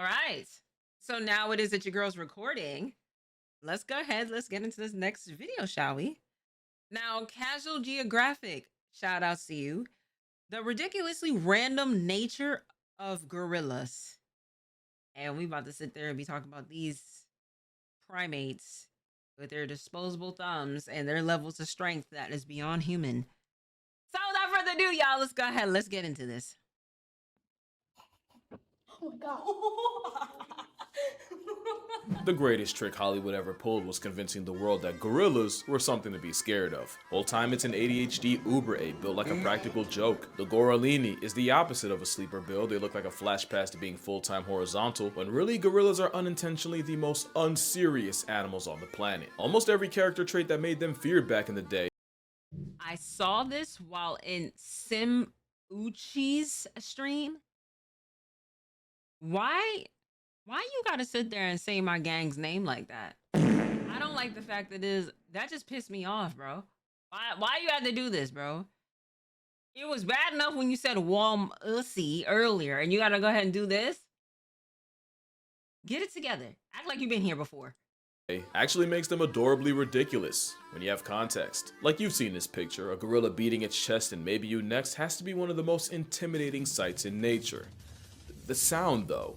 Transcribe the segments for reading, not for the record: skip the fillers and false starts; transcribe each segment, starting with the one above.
All right. So now it is that your girl's recording. Let's go ahead. Let's get into this next video, shall we? Now, Casual Geographic, shout outs to you. The ridiculously random nature of gorillas. And we about to sit there and be talking about these primates with their disposable thumbs and their levels of strength that is beyond human. So without further ado, y'all, let's go ahead. Let's get into this. Oh my god. The greatest trick Hollywood ever pulled was convincing the world that gorillas were something to be scared of. Whole time it's an ADHD Uber ape built like a practical joke. The gorillini is the opposite of a sleeper build. They look like a flash pass to being full-time horizontal, when really gorillas are unintentionally the most unserious animals on the planet. Almost every character trait that made them feared back in the day. I saw this while in Sim Uchi's stream. Why you gotta sit there and say my gang's name like that? I don't like the fact that just pissed me off, bro. Why you had to do this, bro? It was bad enough when you said warm ussy earlier, and you gotta go ahead and do this. Get it together. Act like you've been here before. Actually makes them adorably ridiculous when you have context. Like you've seen this picture, a gorilla beating its chest and maybe you next has to be one of the most intimidating sights in nature. The sound though.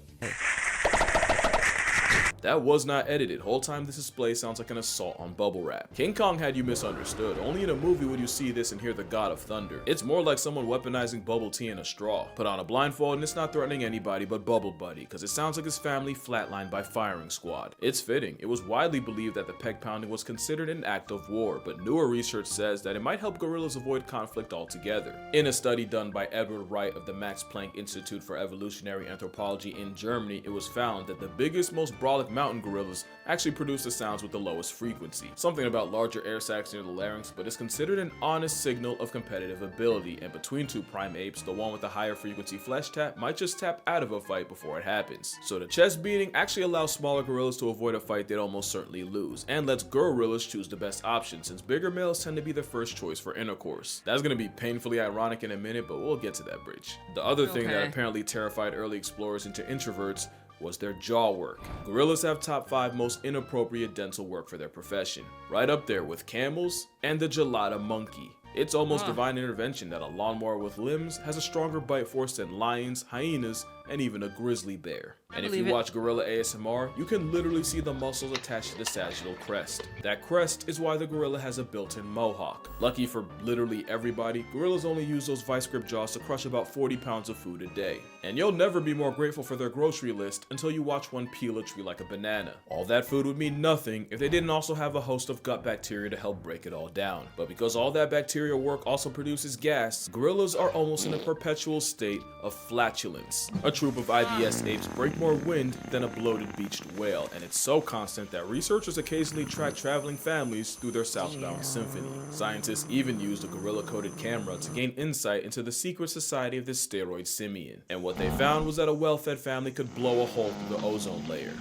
That was not edited. Whole time this display sounds like an assault on bubble wrap. King Kong had you misunderstood. Only in a movie would you see this and hear the god of thunder. It's more like someone weaponizing bubble tea in a straw. Put on a blindfold and it's not threatening anybody but Bubble Buddy, because it sounds like his family flatlined by firing squad. It's fitting. It was widely believed that the peg pounding was considered an act of war, but newer research says that it might help gorillas avoid conflict altogether. In a study done by Edward Wright of the Max Planck Institute for Evolutionary Anthropology in Germany, it was found that the biggest, most brolic mountain gorillas actually produce the sounds with the lowest frequency. Something about larger air sacs near the larynx, but it's considered an honest signal of competitive ability, and between two prime apes, the one with the higher frequency flesh tap might just tap out of a fight before it happens. So the chest beating actually allows smaller gorillas to avoid a fight they'd almost certainly lose, and lets gorillas choose the best option, since bigger males tend to be the first choice for intercourse. That's gonna be painfully ironic in a minute, but we'll get to that bridge. The other thing that apparently terrified early explorers into introverts was their jaw work. Gorillas have top 5 most inappropriate dental work for their profession, right up there with camels and the gelada monkey. It's almost divine intervention that a lawnmower with limbs has a stronger bite force than lions, hyenas, and even a grizzly bear. And if you watch gorilla ASMR, you can literally see the muscles attached to the sagittal crest. That crest is why the gorilla has a built-in mohawk. Lucky for literally everybody, gorillas only use those vice grip jaws to crush about 40 pounds of food a day. And you'll never be more grateful for their grocery list until you watch one peel a tree like a banana. All that food would mean nothing if they didn't also have a host of gut bacteria to help break it all down. But because all that bacterial work also produces gas, gorillas are almost in a perpetual state of flatulence. A troop of IBS apes break more wind than a bloated beached whale, and it's so constant that researchers occasionally track traveling families through their southbound symphony. Scientists even used a gorilla-coded camera to gain insight into the secret society of this steroid simian, and what they found was that a well-fed family could blow a hole through the ozone layer.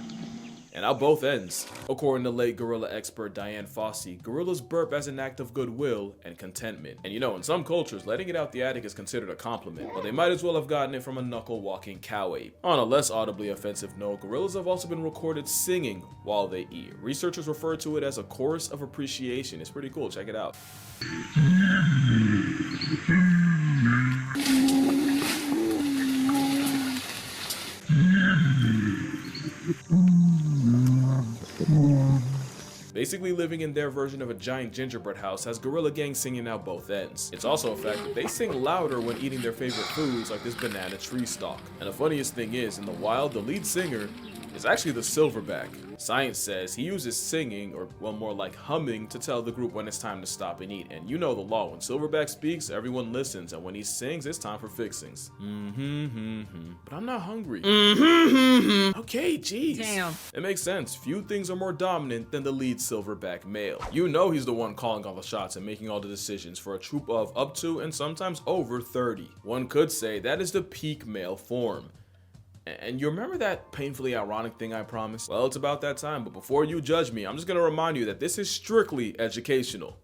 And out both ends. According to late gorilla expert Diane Fossey, gorillas burp as an act of goodwill and contentment. And you know, in some cultures, letting it out the attic is considered a compliment, but they might as well have gotten it from a knuckle-walking cow ape. On a less audibly offensive note, gorillas have also been recorded singing while they eat. Researchers refer to it as a chorus of appreciation. It's pretty cool, check it out. Basically living in their version of a giant gingerbread house has gorilla gang singing out both ends. It's also a fact that they sing louder when eating their favorite foods like this banana tree stalk. And the funniest thing is, in the wild, the lead singer is actually the silverback. Science says he uses singing, or well, more like humming, to tell the group when it's time to stop and eat. And you know the law, when silverback speaks, everyone listens, and when he sings, it's time for fixings. But I'm not hungry. Okay, jeez. Damn. It makes sense. Few things are more dominant than the lead silverback male. You know he's the one calling all the shots and making all the decisions for a troop of up to and sometimes over 30. One could say that is the peak male form. And you remember that painfully ironic thing I promised? Well, it's about that time, but before you judge me, I'm just gonna remind you that this is strictly educational.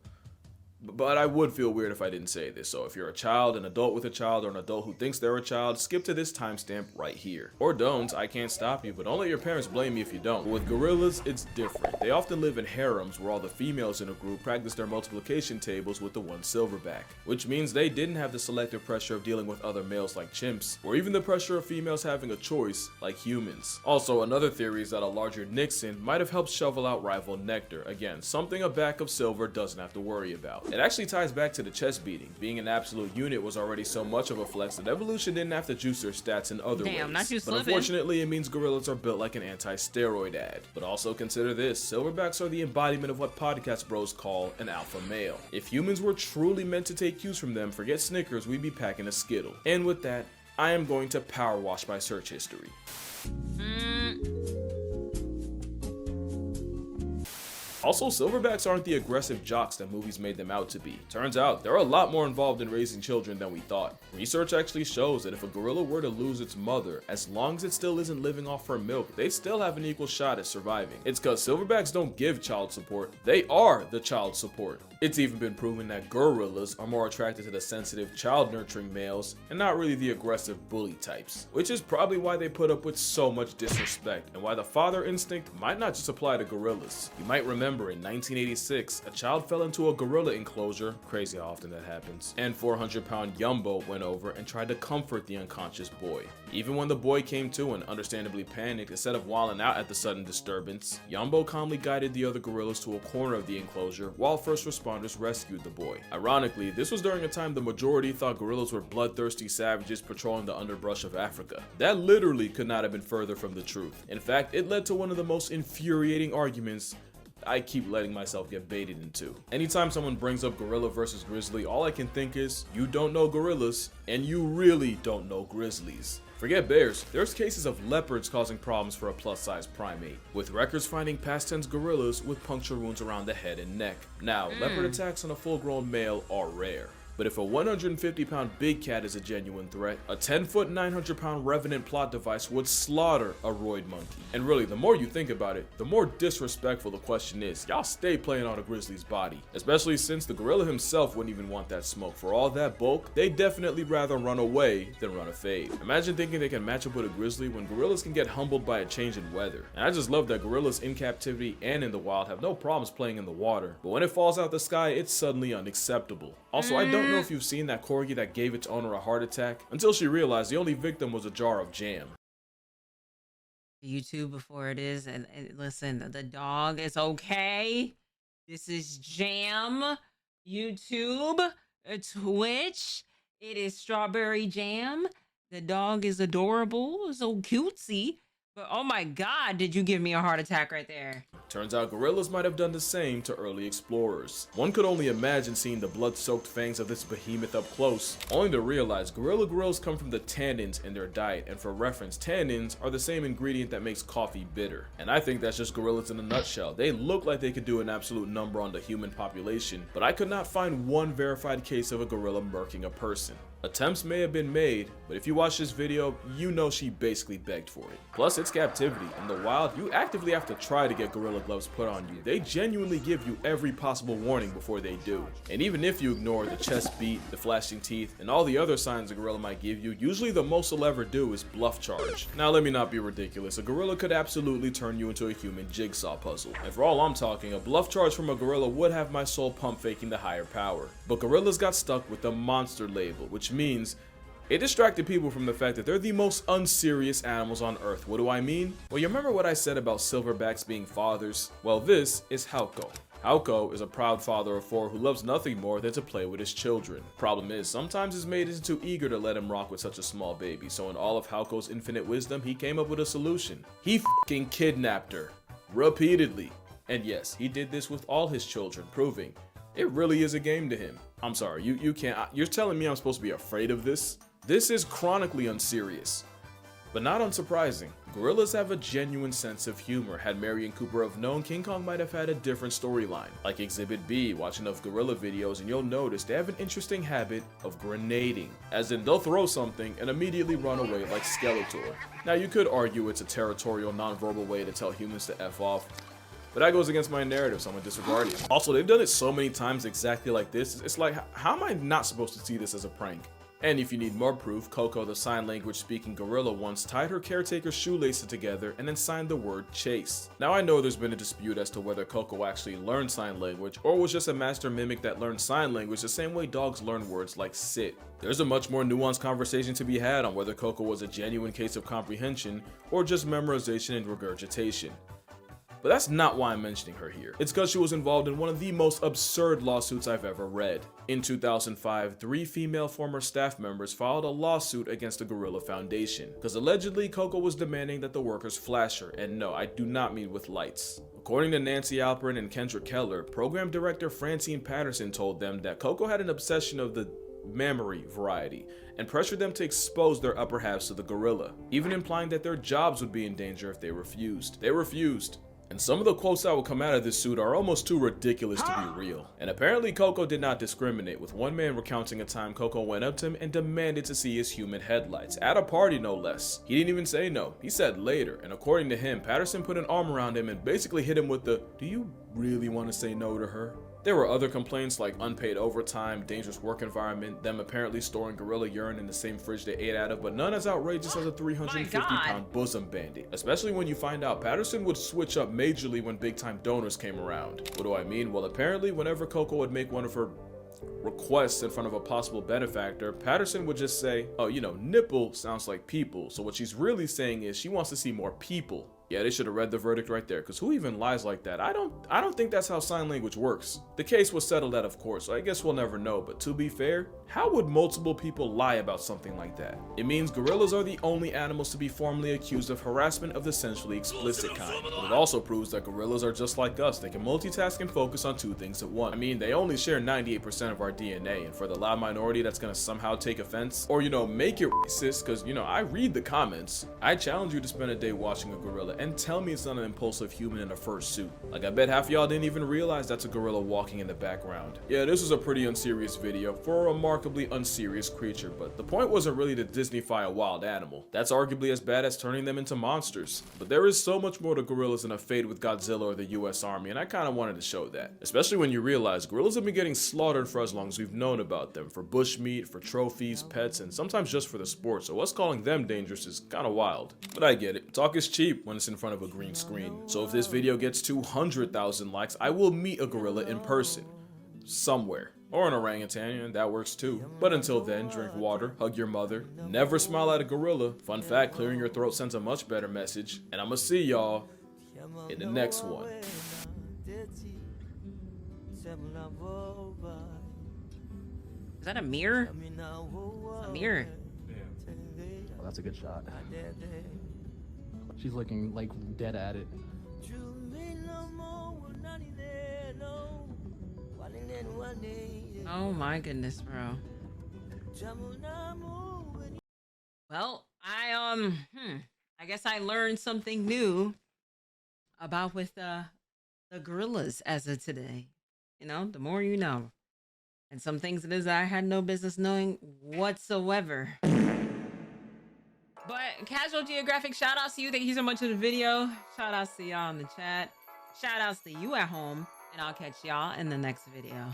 But I would feel weird if I didn't say this, so if you're a child, an adult with a child, or an adult who thinks they're a child, skip to this timestamp right here. Or don't, I can't stop you, but don't let your parents blame you if you don't. But with gorillas, it's different. They often live in harems where all the females in a group practice their multiplication tables with the one silverback, which means they didn't have the selective pressure of dealing with other males like chimps, or even the pressure of females having a choice like humans. Also, another theory is that a larger Nixon might have helped shovel out rival Nectar, again, something a back of silver doesn't have to worry about. It actually ties back to the chest beating. Being an absolute unit was already so much of a flex that evolution didn't have to juice their stats in other ways. Not you but unfortunately, it means gorillas are built like an anti-steroid ad. But also consider this, silverbacks are the embodiment of what podcast bros call an alpha male. If humans were truly meant to take cues from them, forget Snickers, we'd be packing a Skittle. And with that, I am going to power wash my search history. Also, silverbacks aren't the aggressive jocks that movies made them out to be. Turns out, they're a lot more involved in raising children than we thought. Research actually shows that if a gorilla were to lose its mother, as long as it still isn't living off her milk, they'd still have an equal shot at surviving. It's cause silverbacks don't give child support, they are the child support. It's even been proven that gorillas are more attracted to the sensitive, child-nurturing males and not really the aggressive bully types, which is probably why they put up with so much disrespect and why the father instinct might not just apply to gorillas. You might remember in 1986, a child fell into a gorilla enclosure, crazy how often that happens, and 400-pound Yumbo went over and tried to comfort the unconscious boy. Even when the boy came to and understandably panicked, instead of wilding out at the sudden disturbance, Yumbo calmly guided the other gorillas to a corner of the enclosure while first responders rescued the boy. Ironically, this was during a time the majority thought gorillas were bloodthirsty savages patrolling the underbrush of Africa. That literally could not have been further from the truth. In fact, it led to one of the most infuriating arguments I keep letting myself get baited into. Anytime someone brings up gorilla versus grizzly, all I can think is, you don't know gorillas, and you really don't know grizzlies. Forget bears, there's cases of leopards causing problems for a plus-size primate, with records finding past tense gorillas with puncture wounds around the head and neck. Now, leopard attacks on a full-grown male are rare. But if a 150-pound big cat is a genuine threat, a 10-foot, 900-pound revenant plot device would slaughter a roid monkey. And really, the more you think about it, the more disrespectful the question is. Y'all stay playing on a grizzly's body. Especially since the gorilla himself wouldn't even want that smoke. For all that bulk, they'd definitely rather run away than run a fade. Imagine thinking they can match up with a grizzly when gorillas can get humbled by a change in weather. And I just love that gorillas in captivity and in the wild have no problems playing in the water. But when it falls out the sky, it's suddenly unacceptable. Also, I don't know if you've seen that corgi that gave its owner a heart attack until she realized the only victim was a jar of jam. YouTube before it is, and listen, the dog is okay. This is jam. YouTube, Twitch, it is strawberry jam. The dog is adorable, so cutesy. But oh my God, did you give me a heart attack right there? Turns out gorillas might have done the same to early explorers. One could only imagine seeing the blood-soaked fangs of this behemoth up close, only to realize gorilla grills come from the tannins in their diet, and for reference, tannins are the same ingredient that makes coffee bitter. And I think that's just gorillas in a nutshell. They look like they could do an absolute number on the human population, but I could not find one verified case of a gorilla murking a person. Attempts may have been made, but if you watch this video, you know she basically begged for it. Plus, it's captivity. In the wild, you actively have to try to get gorilla gloves put on you. They genuinely give you every possible warning before they do. And even if you ignore the chest beat, the flashing teeth, and all the other signs a gorilla might give you, usually the most they'll ever do is bluff charge. Now, let me not be ridiculous. A gorilla could absolutely turn you into a human jigsaw puzzle. And for all I'm talking, a bluff charge from a gorilla would have my soul pump faking the higher power. But gorillas got stuck with the monster label, which means it distracted people from the fact that they're the most unserious animals on earth. What do I mean? Well, you remember what I said about silverbacks being fathers? Well, this is Koko. Koko is a proud father of 4 who loves nothing more than to play with his children. Problem is, sometimes his mate isn't too eager to let him rock with such a small baby, so in all of Koko's infinite wisdom, he came up with a solution. He f***ing kidnapped her. Repeatedly. And yes, he did this with all his children, proving it really is a game to him. I'm sorry, you can't, you're telling me I'm supposed to be afraid of this? This is chronically unserious. But not unsurprising, gorillas have a genuine sense of humor. Had Mary and Cooper have known, King Kong might have had a different storyline. Like Exhibit B, watch enough gorilla videos and you'll notice they have an interesting habit of grenading. As in, they'll throw something and immediately run away like Skeletor. Now you could argue it's a territorial, non-verbal way to tell humans to F off, But that goes against my narrative, so I'm gonna disregard it. Also, they've done it so many times exactly like this. It's like, how am I not supposed to see this as a prank? And if you need more proof, Koko, the sign language speaking gorilla, once tied her caretaker's shoelaces together and then signed the word chase. Now I know there's been a dispute as to whether Koko actually learned sign language or was just a master mimic that learned sign language the same way dogs learn words like sit. There's a much more nuanced conversation to be had on whether Koko was a genuine case of comprehension or just memorization and regurgitation. But that's not why I'm mentioning her here. It's because she was involved in one of the most absurd lawsuits I've ever read. In 2005, 3 female former staff members filed a lawsuit against the Gorilla Foundation, because allegedly Koko was demanding that the workers flash her, and no, I do not mean with lights. According to Nancy Alperin and Kendra Keller, program director Francine Patterson told them that Koko had an obsession of the mammary variety and pressured them to expose their upper halves to the gorilla, even implying that their jobs would be in danger if they refused. They refused. And some of the quotes that will come out of this suit are almost too ridiculous to be real. And apparently Koko did not discriminate, with one man recounting a time Koko went up to him and demanded to see his human headlights, at a party no less. He didn't even say no, he said later, and according to him, Patterson put an arm around him and basically hit him with the, "Do you really want to say no to her?" There were other complaints like unpaid overtime, dangerous work environment, them apparently storing gorilla urine in the same fridge they ate out of, but none as outrageous as a 350-pound bosom bandit. Especially when you find out Patterson would switch up majorly when big-time donors came around. What do I mean? Well, apparently whenever Koko would make one of her requests in front of a possible benefactor, Patterson would just say, "Oh, you know, nipple sounds like people." So what she's really saying is she wants to see more people. Yeah, they should have read the verdict right there, because who even lies like that? I don't think that's how sign language works. The case was settled out, of course, so I guess we'll never know, but to be fair, how would multiple people lie about something like that? It means gorillas are the only animals to be formally accused of harassment of the sensually explicit kind. But it also proves that gorillas are just like us. They can multitask and focus on 2 things at once. I mean, they only share 98% of our DNA, and for the loud minority that's gonna somehow take offense, or you know, make it racist, because you know, I read the comments, I challenge you to spend a day watching a gorilla and tell me it's not an impulsive human in a fur suit. Like, I bet half of y'all didn't even realize that's a gorilla walking in the background. Yeah, this was a pretty unserious video for a remarkably unserious creature, but the point wasn't really to Disneyfy a wild animal. That's arguably as bad as turning them into monsters. But there is so much more to gorillas than a fade with Godzilla or the US Army, and I kinda wanted to show that. Especially when you realize gorillas have been getting slaughtered for as long as we've known about them, for bushmeat, for trophies, pets, and sometimes just for the sport, so us calling them dangerous is kinda wild. But I get it. Talk is cheap when it's in front of a green screen. So if this video gets 200,000 likes, I will meet a gorilla in person. Somewhere. Or an orangutan, and that works too. But until then, drink water, hug your mother, never smile at a gorilla. Fun fact, clearing your throat sends a much better message. And I'ma see y'all in the next one. Is that a mirror? It's a mirror. Oh, that's a good shot. She's looking like dead at it. Oh my goodness, bro. Well, I guess I learned something new about with the gorillas as of today. You know, the more you know. And some things it is I had no business knowing whatsoever. But Casual Geographic, shout outs to you. Thank you so much for the video. Shout outs to y'all in the chat. Shout outs to you at home. And I'll catch y'all in the next video.